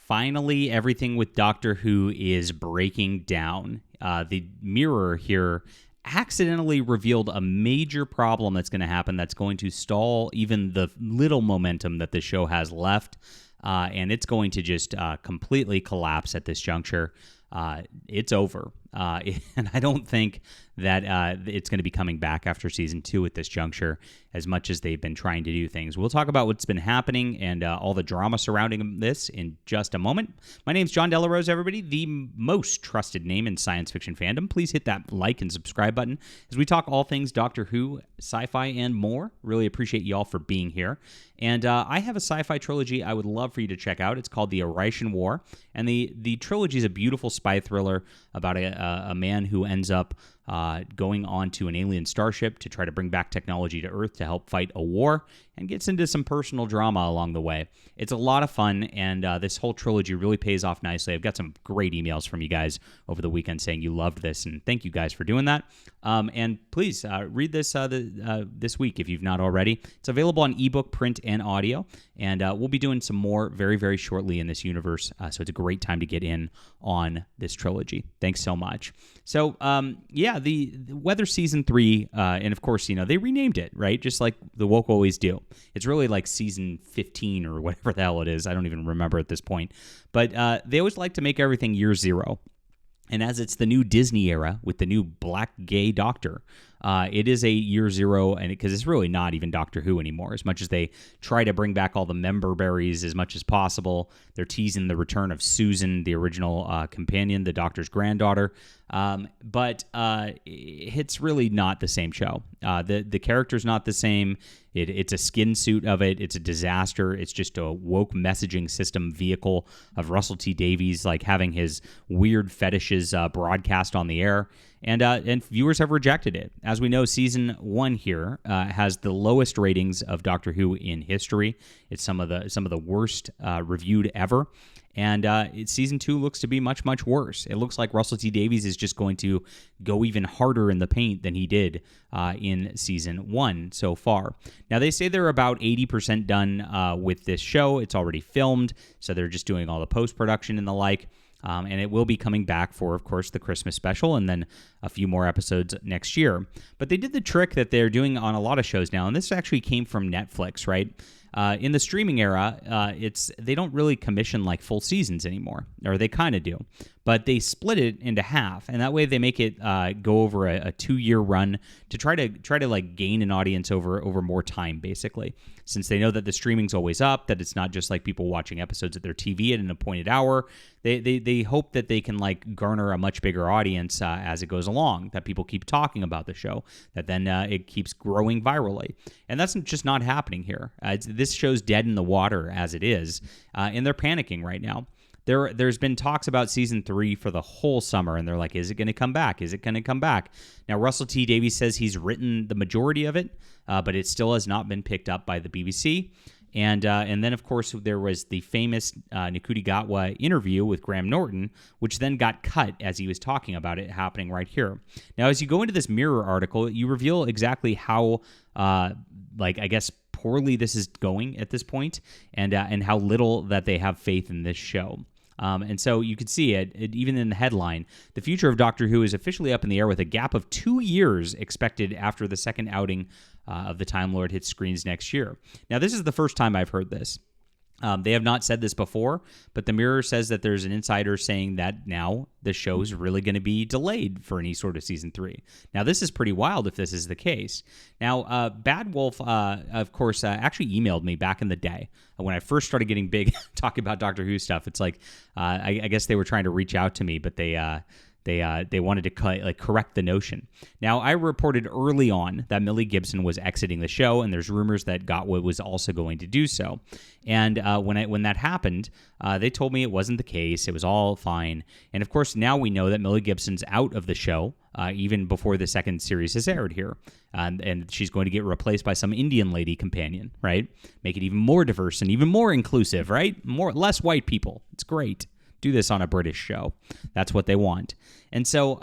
Finally, everything with Doctor Who is breaking down. The Mirror here accidentally revealed a major problem that's going to happen that's going to stall even the little momentum that the show has left, and it's going to just completely collapse at this juncture. It's over. And I don't think that it's going to be coming back after season 2 at this juncture, as much as they've been trying to do things. We'll talk about what's been happening and all the drama surrounding this in just a moment. My name's John Delarose, everybody, the most trusted name in science fiction fandom. Please hit that like and subscribe button as we talk all things Doctor Who, sci-fi, and more. Really appreciate you all for being here. And I have a sci-fi trilogy I would love for you to check out. It's called The Aritian War, and the trilogy is a beautiful spy thriller about a man who ends up going on to an alien starship to try to bring back technology to Earth to help fight a war, and gets into some personal drama along the way. It's a lot of fun, and this whole trilogy really pays off nicely. I've got some great emails from you guys over the weekend saying you loved this, and thank you guys for doing that. And please read this this week if you've not already. It's available on ebook, print, and audio, and we'll be doing some more very, very shortly in this universe, so it's a great time to get in on this trilogy. Thanks so much. So, the Weather Season 3, and of course, they renamed it, right? Just like the woke always do. It's really like Season 15 or whatever the hell it is. I don't even remember at this point. But they always like to make everything year zero. And as it's the new Disney era with the new black gay doctor, it is a year zero, and because it's really not even Doctor Who anymore. As much as they try to bring back all the member berries as much as possible, they're teasing the return of Susan, the original companion, the Doctor's granddaughter. But it's really not the same show. The character's not the same. It's a skin suit of it. It's a disaster. It's just a woke messaging system vehicle of Russell T Davies, like having his weird fetishes broadcast on the air. And viewers have rejected it. As we know, season 1 here has the lowest ratings of Doctor Who in history. It's some of the worst reviewed ever. And season 2 looks to be much, much worse. It looks like Russell T Davies is just going to go even harder in the paint than he did in season 1 so far. Now, they say they're about 80% done with this show. It's already filmed, so they're just doing all the post-production and the like. And it will be coming back for, of course, the Christmas special and then a few more episodes next year. But they did the trick that they're doing on a lot of shows now, and this actually came from Netflix, right? In the streaming era, they don't really commission like full seasons anymore, or they kind of do, but they split it into half, and that way they make it go over a 2-year run to try to like gain an audience over more time, basically. Since they know that the streaming's always up, that it's not just like people watching episodes at their TV at an appointed hour. They hope that they can like garner a much bigger audience as it goes along, that people keep talking about the show, that then it keeps growing virally. And that's just not happening here. This show's dead in the water as it is, and they're panicking right now. There's been talks about season 3 for the whole summer, and they're like, is it going to come back? Is it going to come back? Now, Russell T Davies says he's written the majority of it, but it still has not been picked up by the BBC. And then, of course, there was the famous Ncuti Gatwa interview with Graham Norton, which then got cut as he was talking about it happening right here. Now, as you go into this Mirror article, you reveal exactly how, I guess, poorly this is going at this point, and how little that they have faith in this show. And so you can see it even in the headline. The future of Doctor Who is officially up in the air with a gap of 2 years expected after the second outing of the Time Lord hits screens next year. Now, this is the first time I've heard this. They have not said this before, but the Mirror says that there's an insider saying that now the show is really going to be delayed for any sort of season 3. Now, this is pretty wild if this is the case. Now, Bad Wolf, of course, actually emailed me back in the day when I first started getting big talking about Doctor Who stuff. It's like, I guess they were trying to reach out to me, but they wanted to correct the notion. Now, I reported early on that Millie Gibson was exiting the show, and there's rumors that Gatwa was also going to do so. And when that happened, they told me it wasn't the case. It was all fine. And of course, now we know that Millie Gibson's out of the show, even before the second series has aired here. And she's going to get replaced by some Indian lady companion, right? Make it even more diverse and even more inclusive, right? Less white people. It's great. Do this on a British show. That's what they want. And so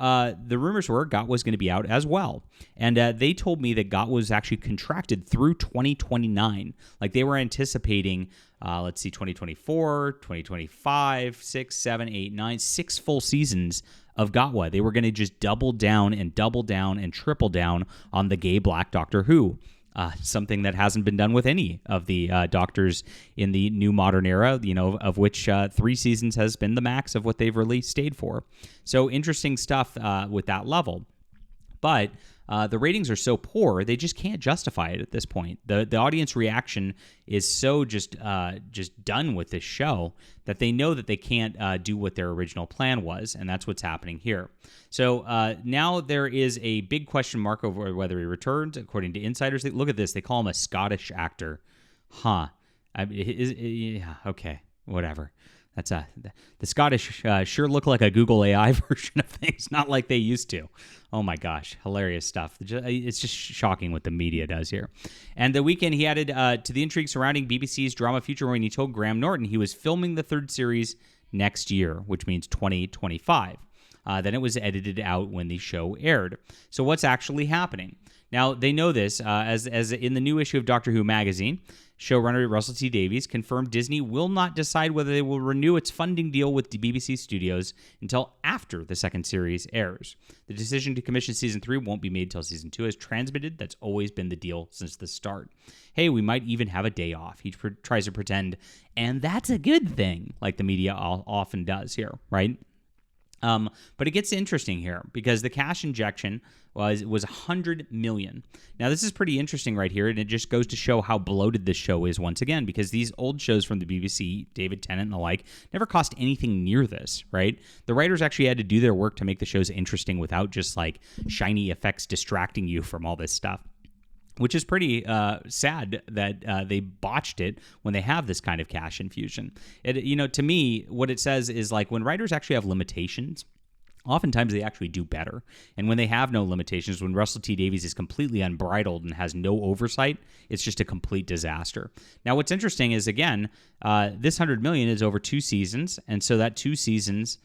the rumors were Gatwa was going to be out as well. And they told me that Gatwa was actually contracted through 2029. Like they were anticipating let's see, 2024, 2025, 6, 7, 8, 9, 6 full seasons of Gatwa. They were going to just double down and triple down on the gay black Doctor Who. Something that hasn't been done with any of the doctors in the new modern era, of which 3 seasons has been the max of what they've really stayed for. So interesting stuff with that level. But the ratings are so poor, they just can't justify it at this point. The audience reaction is so just done with this show that they know that they can't do what their original plan was, and that's what's happening here. So now there is a big question mark over whether he returns. According to insiders, look at this. They call him a Scottish actor. Yeah, okay, whatever. That's the Scottish sure look like a Google AI version of things, not like they used to. Oh my gosh, hilarious stuff. It's just shocking what the media does here. And the weekend he added to the intrigue surrounding BBC's drama Future when he told Graham Norton he was filming the 3rd series next year, which means 2025. Then it was edited out when the show aired. So what's actually happening? Now, they know this, as in the new issue of Doctor Who magazine, showrunner Russell T Davies confirmed Disney will not decide whether they will renew its funding deal with the BBC Studios until after the 2nd series airs. The decision to commission Season 3 won't be made until Season 2 is transmitted. That's always been the deal since the start. Hey, we might even have a day off. He tries to pretend, and that's a good thing, like the media often does here, right? But it gets interesting here because the cash injection was $100 million. Now, this is pretty interesting right here, and it just goes to show how bloated this show is once again, because these old shows from the BBC, David Tennant and the like, never cost anything near this, right? The writers actually had to do their work to make the shows interesting without just like shiny effects distracting you from all this stuff. Which is pretty sad that they botched it when they have this kind of cash infusion. To me, what it says is like when writers actually have limitations, oftentimes they actually do better. And when they have no limitations, when Russell T Davies is completely unbridled and has no oversight, it's just a complete disaster. Now, what's interesting is, again, this $100 million is over 2 seasons, and so that 2 seasons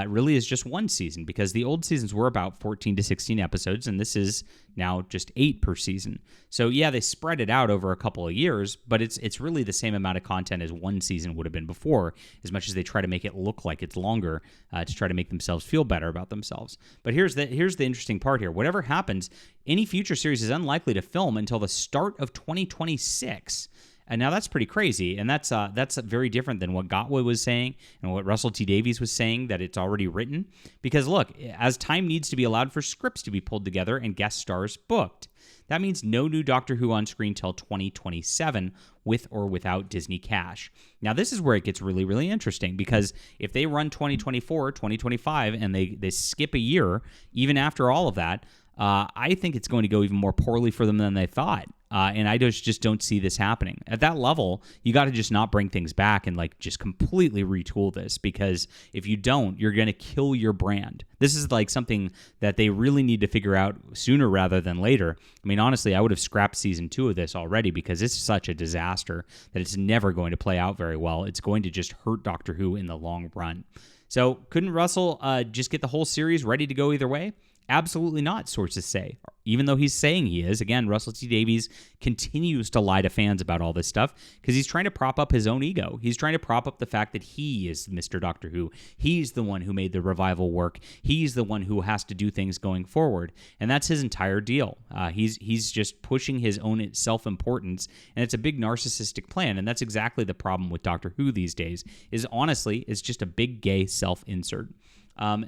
really is just 1 season, because the old seasons were about 14 to 16 episodes, and this is now just 8 per season. So yeah, they spread it out over a couple of years, but it's really the same amount of content as 1 season would have been before, as much as they try to make it look like it's longer to try to make themselves feel better about themselves. But here's the interesting part here. Whatever happens, any future series is unlikely to film until the start of 2026. And now that's pretty crazy, and that's very different than what Gatwa was saying and what Russell T Davies was saying, that it's already written. Because look, as time needs to be allowed for scripts to be pulled together and guest stars booked, that means no new Doctor Who on screen till 2027, with or without Disney cash. Now, this is where it gets really, really interesting, because if they run 2024, 2025, and they skip a year, even after all of that, I think it's going to go even more poorly for them than they thought. And I just don't see this happening. At that level, you got to just not bring things back and like just completely retool this, because if you don't, you're going to kill your brand. This is like something that they really need to figure out sooner rather than later. I mean, honestly, I would have scrapped Season 2 of this already, because it's such a disaster that it's never going to play out very well. It's going to just hurt Doctor Who in the long run. So couldn't Russell just get the whole series ready to go either way? Absolutely not, sources say. Even though he's saying he is, again, Russell T Davies continues to lie to fans about all this stuff because he's trying to prop up his own ego. He's trying to prop up the fact that he is Mr. Doctor Who. He's the one who made the revival work. He's the one who has to do things going forward, and that's his entire deal. He's just pushing his own self-importance, and it's a big narcissistic plan, and that's exactly the problem with Doctor Who these days, is honestly, it's just a big gay self-insert.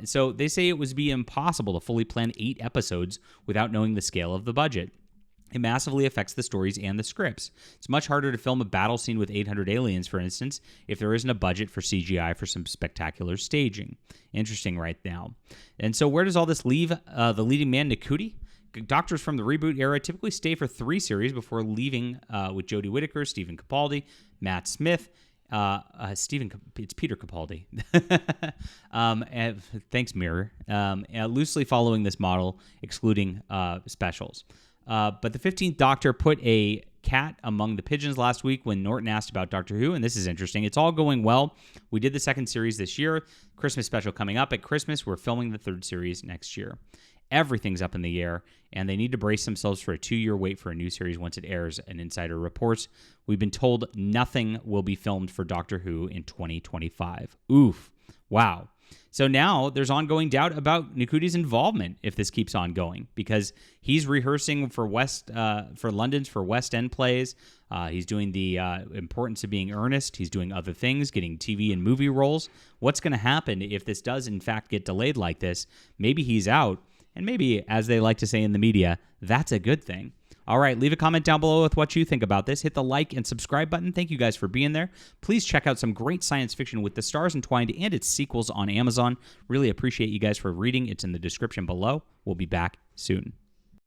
So they say it would be impossible to fully plan 8 episodes without knowing the scale of the budget. It massively affects the stories and the scripts. It's much harder to film a battle scene with 800 aliens, for instance, if there isn't a budget for CGI for some spectacular staging. Interesting right now. And so where does all this leave the leading man, Ncuti? Doctors from the reboot era typically stay for 3 series before leaving with Jodie Whittaker, Stephen Capaldi, Matt Smith. It's Peter Capaldi. Thanks, Mirror. Loosely following this model, excluding specials. But the 15th Doctor put a cat among the pigeons last week when Norton asked about Doctor Who, and this is interesting. It's all going well. We did the second series this year. Christmas special coming up. At Christmas, we're filming the third series next year. Everything's up in the air, and they need to brace themselves for a 2-year wait for a new series once it airs, an insider reports. We've been told nothing will be filmed for Doctor Who in 2025. Oof. Wow. So now there's ongoing doubt about Ncuti's involvement if this keeps on going, because he's rehearsing for London's West End plays. He's doing the importance of being earnest. He's doing other things, getting TV and movie roles. What's going to happen if this does, in fact, get delayed like this? Maybe he's out, and maybe, as they like to say in the media, that's a good thing. All right, leave a comment down below with what you think about this. Hit the like and subscribe button. Thank you guys for being there. Please check out some great science fiction with The Stars Entwined and its sequels on Amazon. Really appreciate you guys for reading. It's in the description below. We'll be back soon.